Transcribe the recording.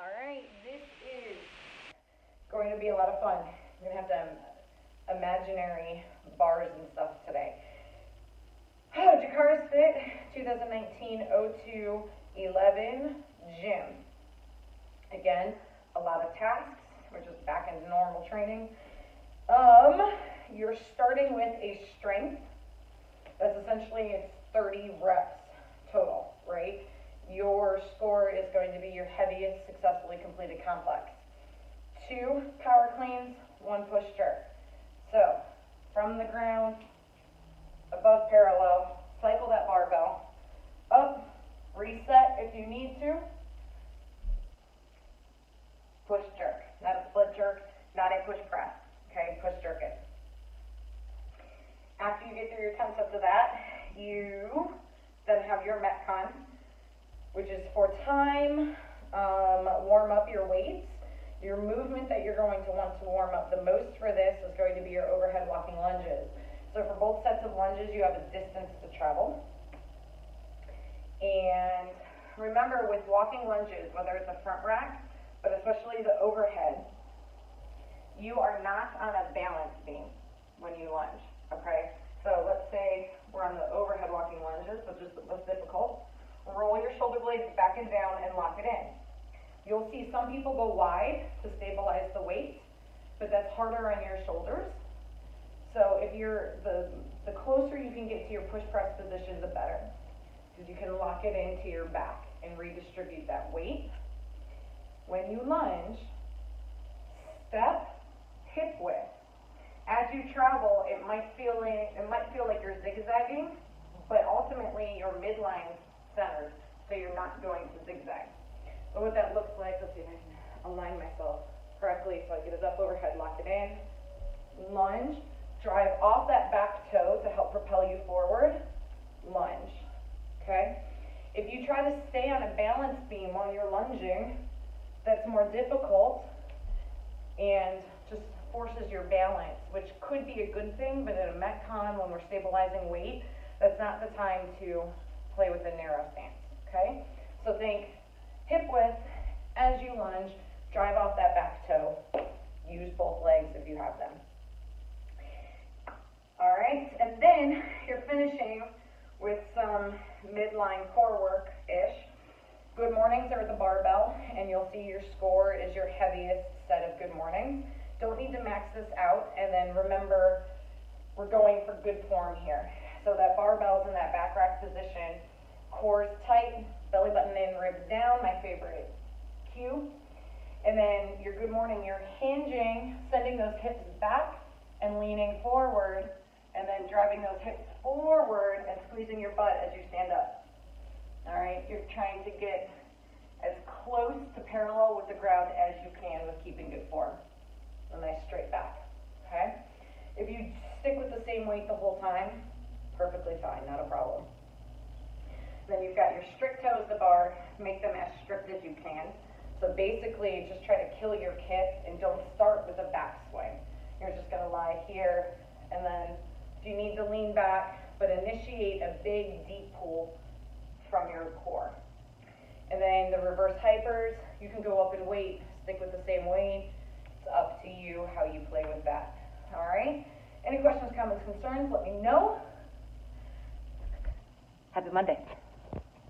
All right, this is going to be a lot of fun. I'm going to have some imaginary bars and stuff today. Jakaras Fit 2019 02 11 gym. Again, a lot of tasks. We're just back into normal training. You're starting with a strength. That's essentially it's 30 reps total, right? Your score is going to be your heaviest successfully completed complex. 2 power cleans, 1 push jerk. So, from the ground, above parallel, cycle that barbell, up, reset if you need to, push jerk. Not a split jerk, not a push press, okay, push jerk it. After you get through your 10 sets of that, you then have your Metcon, which is for time, warm up your weights. Your movement that you're going to want to warm up the most for this is going to be your overhead walking lunges. So for both sets of lunges, you have a distance to travel. And remember with walking lunges, whether it's a front rack, but especially the overhead, you are not on a balance beam when you lunge, okay? So let's say we're on the overhead walking lunges, which is the most difficult. Roll your shoulder blades back and down and lock it in. You'll see some people go wide to stabilize the weight, but that's harder on your shoulders. So if you're, the closer you can get to your push press position, the better. Because you can lock it into your back and redistribute that weight. When you lunge, step hip width. As you travel, it might feel like you're zigzagging, but ultimately your midline's centered, so you're not going to zigzag. So what that looks like, let's see if I can align myself correctly so I get it up overhead, lock it in, lunge, drive off that back toe to help propel you forward, lunge, okay? If you try to stay on a balance beam while you're lunging, that's more difficult and just forces your balance, which could be a good thing, but in a Metcon, when we're stabilizing weight, that's not the time to play with a narrow stance, okay? So think hip width as you lunge, drive off that back toe, use both legs if you have them. All right, and then you're finishing with some midline core work-ish. Good mornings are at the barbell, and you'll see your score is your heaviest set of good mornings. Don't need to max this out, and then remember, we're going for good form here. So that barbell's in that back rack position, core's tight, belly button in, ribs down, my favorite cue. And then your good morning, you're hinging, sending those hips back and leaning forward, and then driving those hips forward and squeezing your butt as you stand up. All right, you're trying to get as close to parallel with the ground as you can with keeping good form. A nice straight back, okay? If you stick with the same weight the whole time, perfectly fine, not a problem. Then you've got your strict toes to bar, make them as strict as you can. So basically, just try to kill your kip and don't start with a back swing. You're just gonna lie here, and then if you need to lean back, but initiate a big, deep pull from your core. And then the reverse hypers, you can go up in weight, stick with the same weight. It's up to you how you play with that, all right? Any questions, comments, concerns, let me know. Happy Monday.